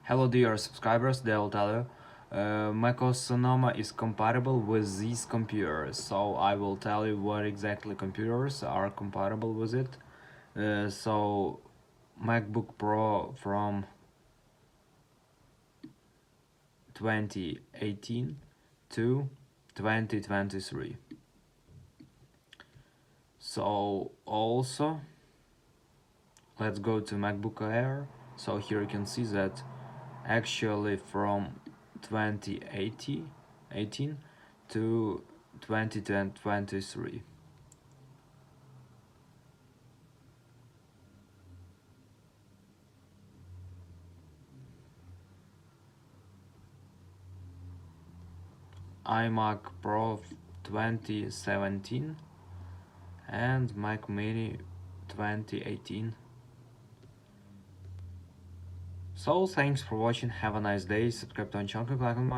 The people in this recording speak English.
Hello dear subscribers, they'll tell you. macOS Sonoma is compatible with these computers, so I will tell you what exactly computers are compatible with it. So MacBook Pro from 2018 to 2023. So also let's go to MacBook Air. So here you can see that actually from 2018 to 2023. iMac Pro 2017 and Mac Mini 2018. So thanks for watching, have a nice day, subscribe to our channel, click on my